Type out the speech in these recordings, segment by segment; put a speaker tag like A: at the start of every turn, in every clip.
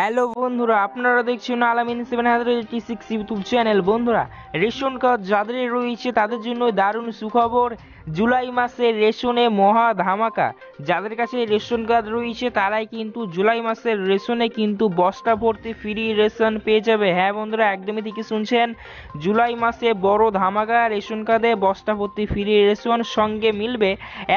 A: Hello বন্ধুরা, আপনারা দেখছেন আলামিন 786 ইউটিউব চ্যানেল। বন্ধুরা, রেশন কার্ড যাদের রয়েছে তাদের জন্য দারুণ সুখবর। জুলাই মাসের রেশনে মহা ধামাকা। যাদের কাছে রেশন কার্ড রয়েছে তারাই কিন্তু জুলাই মাসের রেশনে কিন্তু বস্তা ভর্তি ফ্রি রেশন পেয়ে যাবে। হ্যাঁ বন্ধুরা, একদমই ঠিকই শুনছেন। জুলাই মাসে বড় ধামাকা, রেশন কার্ডে বস্তা ভর্তি ফ্রি রেশন, সঙ্গে মিলবে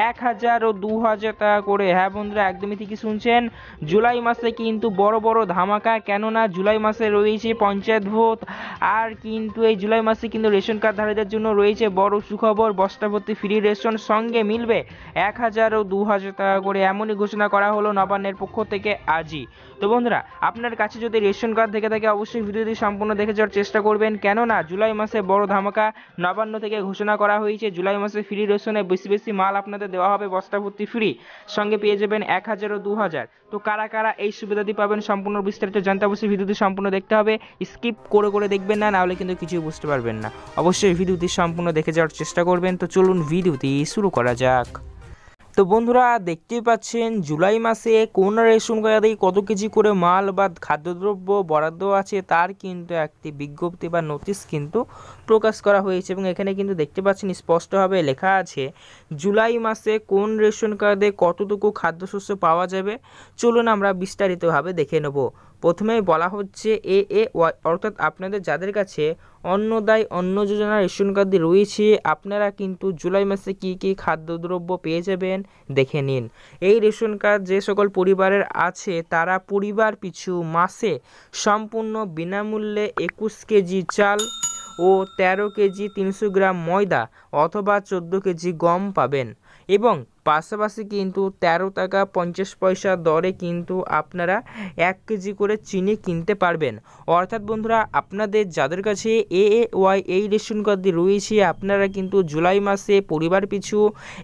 A: 1000 ও 2000 টাকা করে। হ্যাঁ বন্ধুরা, একদমই ঠিকই শুনছেন। জুলাই মাসে কিন্তু বড় বড় ধামাকা, কেননা জুলাই মাসে রয়েছে পঞ্চায়েত ভোট। আর কিন্তু এই জুলাই মাসে কিন্তু রেশন কার্ডধারীদের জন্য রয়েছে বড় সুখবর, বস্তা ভর্তি ফ্রি রেশন, সঙ্গে মিলবে 1000 ও 2000 টাকা করে। এমনই ঘোষণা করা হলো নবান্নের পক্ষ থেকে আজই। তো বন্ধুরা, আপনার কাছে যদি রেশন কার্ড থেকে থাকে অবশ্যই ভিডিওটি সম্পূর্ণ দেখে যাওয়ার চেষ্টা করবেন, কেননা জুলাই মাসে বড় ধামাকা নবান্ন থেকে ঘোষণা করা হয়েছে। জুলাই মাসে ফ্রি রেশনে বেশি বেশি মাল আপনাদের দেওয়া হবে, বস্তা ভর্তি ফ্রি, সঙ্গে পেয়ে যাবেন 1000 ও 2000। তো কারা কারা এই সুবিধাটি পাবেন সম্পূর্ণ বিস্তারিত জানতে অবশ্যই ভিডিওটি সম্পূর্ণ দেখতে হবে। স্কিপ করে করে দেখবেন না, নাহলে কিন্তু কিছুই বুঝতে পারবেন না। অবশ্যই ভিডিওটি সম্পূর্ণ দেখে যাওয়ার চেষ্টা করবেন। তো চলুন ভিডিওটি শুরু করা যাক। তো বন্ধুরা, দেখতেই পাচ্ছেন জুলাই মাসে কোন রেশন কার্ডে কত কেজি করে মাল বা খাদ্যদ্রব্য বরাদ্দ আছে তার কিন্তু একটি বিজ্ঞপ্তি বা নোটিশ কিন্তু প্রকাশ করা হয়েছে, এবং এখানে কিন্তু দেখতে পাচ্ছেন স্পষ্টভাবে লেখা আছে জুলাই মাসে কোন রেশন কার্ডে কতটুকু খাদ্যশস্য পাওয়া যাবে। চলুন আমরা বিস্তারিতভাবে দেখে নেব। প্রথমেই বলা হচ্ছে ওয়াই, অর্থাৎ আপনাদের যাদের কাছে অন্নদায় অন্ন যোজনা রেশন কার্ড রয়েছে আপনারা কিন্তু জুলাই মাসে কি কি খাদ্যদ্রব্য পেয়ে যাবেন দেখে নিন। এই রেশন কার্ড যে সকল পরিবারের আছে তারা পরিবার পিছু মাসে সম্পূর্ণ বিনামূল্যে 21 কেজি চাল ও 13 কেজি 300 গ্রাম ময়দা অথবা 14 কেজি গম পাবেন, এবং পাশাপাশি কিন্তু 13 টাকা 50 পয়সা দরে কিন্তু আপনারা 1 কেজি করে চিনি কিনতে পারবেন। অর্থাৎ বন্ধুরা, আপনাদের যাদের কাছে ওয়াই এই রেশন কার্ডটি রয়েছে আপনারা কিন্তু জুলাই মাসে পরিবার পিছু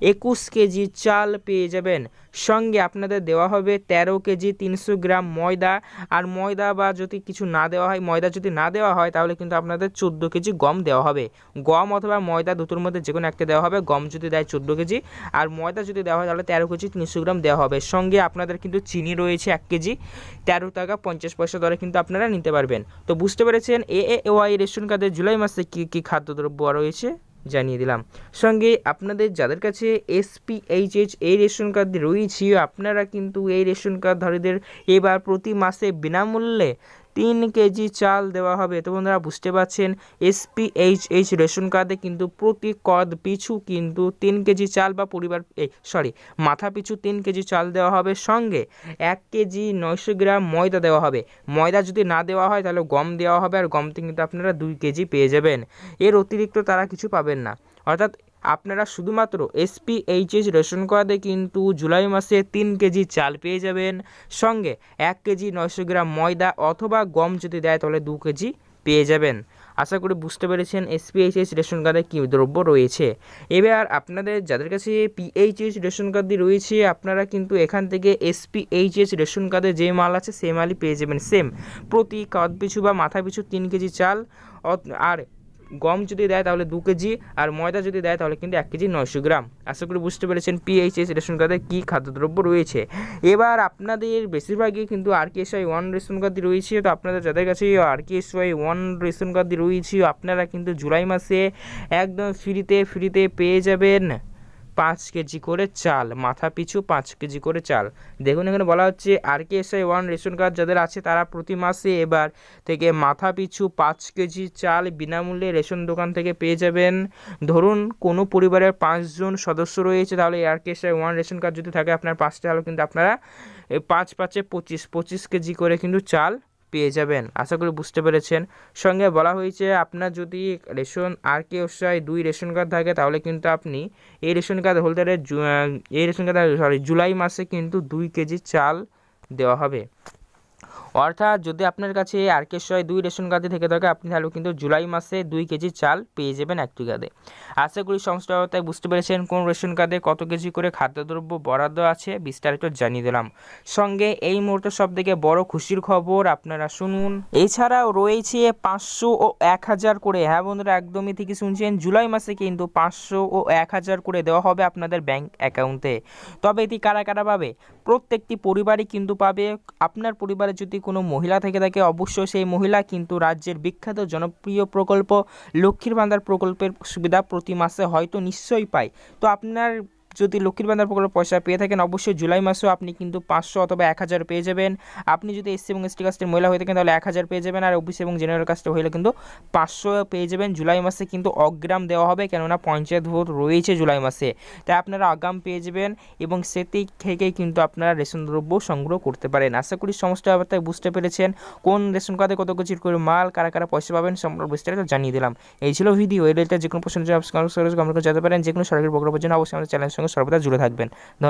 A: 21 কেজি চাল পেয়ে যাবেন, সঙ্গে আপনাদের দেওয়া হবে 13 কেজি 300 গ্রাম ময়দা। আর ময়দা বা যদি কিছু না দেওয়া হয়, ময়দা যদি না দেওয়া হয় তাহলে কিন্তু আপনাদের 14 কেজি গম দেওয়া হবে। গম অথবা ময়দা দুটোর মধ্যে যে কোনো একটা দেওয়া হবে। গম যদি দেয় 14 কেজি, আর ময়দা যদি দেওয়া হয় তাহলে 13 কেজি 300 গ্রাম দেওয়া হবে। সঙ্গে আপনাদের কিন্তু চিনি রয়েছে 1 কেজি 13 টাকা 50 পয়সা দরে কিন্তু আপনারা নিতে পারবেন। তো বুঝতে পেরেছেন ওয়াই রেশন কার্ডে জুলাই মাসে কী কী খাদ্যদ্রব্য রয়েছে জানিয়ে দিলাম। সঙ্গে আপনাদের যাদের কাছে SPHH এই রেশন কার্ড রয়েছে আপনারা কিন্তু এই রেশন কার্ডধারীদের এবার প্রতি মাসে বিনামূল্যে 3 কেজি চাল দেওয়া হবে। তো বন্ধুরা, বুঝতে পারছেন SPHH রেশন কার্ডে কিন্তু প্রতি কার্ড পিছু কিন্তু 3 কেজি চাল বা মাথা পিছু 3 কেজি চাল দেওয়া হবে, সঙ্গে 1 কেজি 900 গ্রাম ময়দা দেওয়া হবে। ময়দা যদি না দেওয়া হয় তাহলে গম দেওয়া হবে, আর গমতে কিন্তু আপনারা 2 কেজি পেয়ে যাবেন। এর অতিরিক্ত তারা কিছু পাবেন না। অর্থাৎ আপনারা শুধুমাত্র SPHH রেশন কার্ডে কিন্তু জুলাই মাসে 3 কেজি চাল পেয়ে যাবেন, সঙ্গে 1 কেজি 900 গ্রাম ময়দা অথবা গম যদি দেয় তাহলে 2 কেজি পেয়ে যাবেন। আশা করি বুঝতে পেরেছেন SPHH রেশন কার্ডে কী দ্রব্য রয়েছে। এবার আপনাদের যাদের কাছে PHH রেশন কার্ডটি রয়েছে আপনারা কিন্তু এখান থেকে SPHH রেশন কার্ডে যে মাল আছে সেই মালই পেয়ে যাবেন। সেম প্রতি কার্ড পিছু বা মাথা পিছু 3 কেজি চাল, আর গম যদি দেয় তাহলে 2 কেজি, আর ময়দা যদি দেয় তাহলে কিন্তু 1 কেজি 900 গ্রাম। আশা করি বুঝতে পেরেছেন PHH রেশন কার্ডে কী খাদ্যদ্রব্য রয়েছে। এবার আপনাদের বেশিরভাগই কিন্তু RKSY 1 রেশন কার্ডটি রয়েছে। তো আপনাদের যাদের কাছে RKSY 1 রেশন কার্ডটি রয়েছে আপনারা কিন্তু জুলাই মাসে একদম ফ্রিতে পেয়ে যাবেন 5 কেজি করে চাল, মাথা পিছু 5 কেজি করে চাল। দেখুন এখানে বলা হচ্ছে RKSY 1 রেশন কার্ড যাদের আছে তারা প্রতি মাসে এবার থেকে মাথা পিছু 5 কেজি চাল বিনামূল্যে রেশন দোকান থেকে পেয়ে যাবেন। ধরুন কোনো পরিবারের 5 জন সদস্য রয়েছে, তাহলে RKSY 1 রেশন কার্ড যদি থাকে আপনার 5টা, হলো কিন্তু আপনারা 5 5 25 কেজি করে কিন্তু চাল পেয়ে যাবেন। আশা করি বুঝতে পেরেছেন। সঙ্গে বলা হয়েছে আপনার যদি RKSY 2 রেশন কার্ড থাকে তাহলে কিন্তু আপনি এই রেশন কার্ড হোল্ডারের জুলাই মাসে কিন্তু 2 কেজি চাল দেওয়া হবে। অর্থাৎ যদি আপনার কাছে RKSY 2 রেশন কার্ডে থেকে থাকে আপনি তাহলে কিন্তু জুলাই মাসে 2 কেজি চাল পেয়ে যাবেন একটি কার্ডে। আশা করি সংস্থায় বুঝতে পেরেছেন কোন রেশন কার্ডে কত কেজি করে খাদ্যদ্রব্য বরাদ্দ আছে বিস্তারিত জানিয়ে দিলাম। সঙ্গে এই মুহূর্তে সবথেকে বড় খুশির খবর আপনারা শুনুন। এছাড়াও রয়েছে 500 ও 1000 করে। হ্যাঁ বন্ধুরা, একদমই ঠিকই শুনছেন। জুলাই মাসে কিন্তু 500 ও 1000 করে দেওয়া হবে আপনাদের ব্যাংক অ্যাকাউন্টে। তবে এটি কারা কারা পাবে? প্রত্যেকটি পরিবারই কিন্তু পাবে। আপনার পরিবারে যদি কোনো মহিলা থেকে থাকে অবশ্যই সেই মহিলা কিন্তু রাজ্যের বিখ্যাত জনপ্রিয় প্রকল্প লক্ষ্মীর ভান্ডার প্রকল্পের সুবিধা প্রতি মাসে হয়তো নিশ্চয়ই পায়। তো আপনার যদি লক্ষ্মীর ভান্ডার প্রকল্পের পয়সা পেয়ে থাকেন অবশ্যই জুলাই মাসেও আপনি কিন্তু 500 অথবা 1000 পেয়ে যাবেন। আপনি যদি এসসি এবং এসটি কাস্টের মহিলা হয়ে থাকেন তাহলে 1000 পেয়ে যাবেন, আর ওবিসি এবং জেনারেল কাস্টের হলে কিন্তু 500 পেয়ে যাবেন। জুলাই মাসে কিন্তু অগ্রাম দেওয়া হবে, কেননা পঞ্চায়েত ভোট রয়েছে জুলাই মাসে, তাই আপনারা আগাম পেয়ে যাবেন এবং সেটি থেকেই কিন্তু আপনারা রেশন দ্রব্য সংগ্রহ করতে পারেন। আশা করি সমস্ত ব্যাপারটাই বুঝতে পেরেছেন। কোন রেশন কার্ডে কত কিছু করে মাল, কারা কারা পয়সা পাবেন সম্পর্কে বিস্তারিত জানিয়ে দিলাম। এই ছিল ভিডিও। এই রিলেটেড যে কোনো প্রশ্ন কমেন্ট করে জানতে পারেন। যে কোনো সরকারি প্রকল্পের জন্য অবশ্যই আমাদের চ্যানেলের সঙ্গে সর্বদা জুড়ে থাকবেন। ধন্যবাদ।